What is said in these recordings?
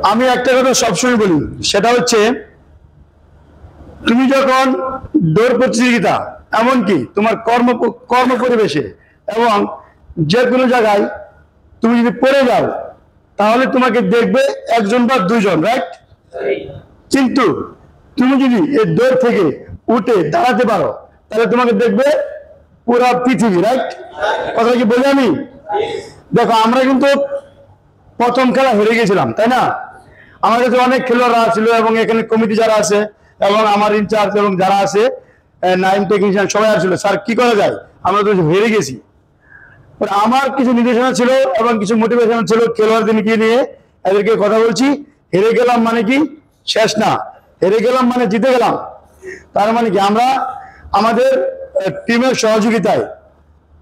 আমি একটা কথা সবসময় বলি, সেটা হচ্ছে তুমি যখন দৌড় প্রতিযোগিতা, এমনকি তোমার কর্ম পরিবেশে এবং যে কোনো জায়গায় তুমি যদি পড়ে যাও, তাহলে তোমাকে দেখবে একজন বা দুইজন, রাইট? কিন্তু তুমি যদি এই দৌড় থেকে উঠে দাঁড়াতে পারো, তাহলে তোমাকে দেখবে পুরা পৃথিবী, রাইট? কথা কি বলি আমি? দেখো, আমরা কিন্তু প্রথম খেলা হেরে গেছিলাম, তাই না? আমার কাছে অনেক খেলোয়াড়রা ছিল এবং এখানে কমিটি যারা আছে এবং আমার ইনচার্জ এবং যারা আছে নাইম টেকনিশিয়ান সবাই আসছিল, স্যার কি করা যায়, আমরা তো হেরে গেছি। আমার কিছু নির্দেশনা ছিল এবং কিছু মোটিভেশন ছিল খেলোয়াড়দেরকে নিয়ে, এদেরকে কথা বলছি, হেরে গেলাম মানে কি শেষ না, হেরে গেলাম মানে জিতে গেলাম। তার মানে কি আমরা আমাদের টিমের সহযোগিতায়,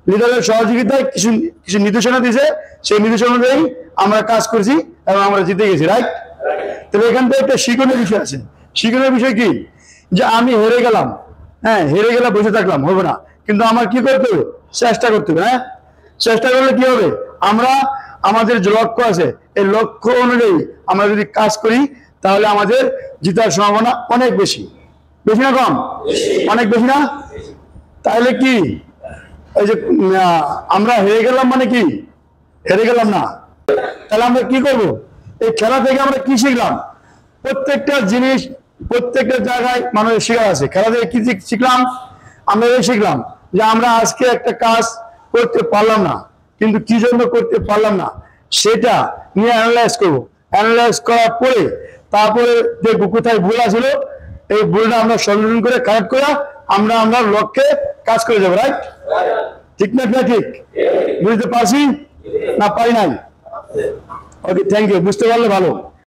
লিডারের সহযোগিতায় কিছু কিছু নির্দেশনা দিয়েছে, সেই নির্দেশনা অনুযায়ী আমরা কাজ করছি এবং আমরা জিতে গেছি, রাইট? তবে এখান থেকে একটা শিক্ষণীয় বিষয় আছে। শিক্ষণীয় বিষয় কি, যে আমি হেরে গেলাম, হ্যাঁ হেরে গেলে বসে থাকলাম হবে না, কিন্তু আমার কি করতে হবে, চেষ্টা করতে হবে। হ্যাঁ, চেষ্টা করলে কি হবে, আমরা আমাদের যে লক্ষ্য আছে এই লক্ষ্য অনুযায়ী আমরা যদি কাজ করি, তাহলে আমাদের জেতার সম্ভাবনা অনেক বেশি। বেশি না কম? অনেক বেশি না? তাহলে কি এই যে আমরা হেরে গেলাম মানে কি হেরে গেলাম না, তাহলে আমরা কি করব? এই খেলা থেকে আমরা কি শিখলাম? প্রত্যেকটা জিনিস প্রত্যেকটা জায়গায় মানুষের শেখার আছে। খেলা থেকে কি শিখলাম? আমরা এই শিখলাম যে আমরা আজকে একটা কাজ করতে পারলাম না, কিন্তু কি জন্য করতে পারলাম না সেটা নিয়ে অ্যানালাইজ করবো। অ্যানালাইজ করার পরে তারপরে দেখবো কোথায় ভুল আছিল, এই ভুলটা আমরা সংশোধন করে কারেক্ট করে আমরা আমরা লক্ষ্যে কাজ করে যাবো, রাইট? ঠিক না? ঠিক বুঝতে পারছি না? পারি নাই? ওকে, থ্যাংক ইউ। বুঝতে পারলে ভালো।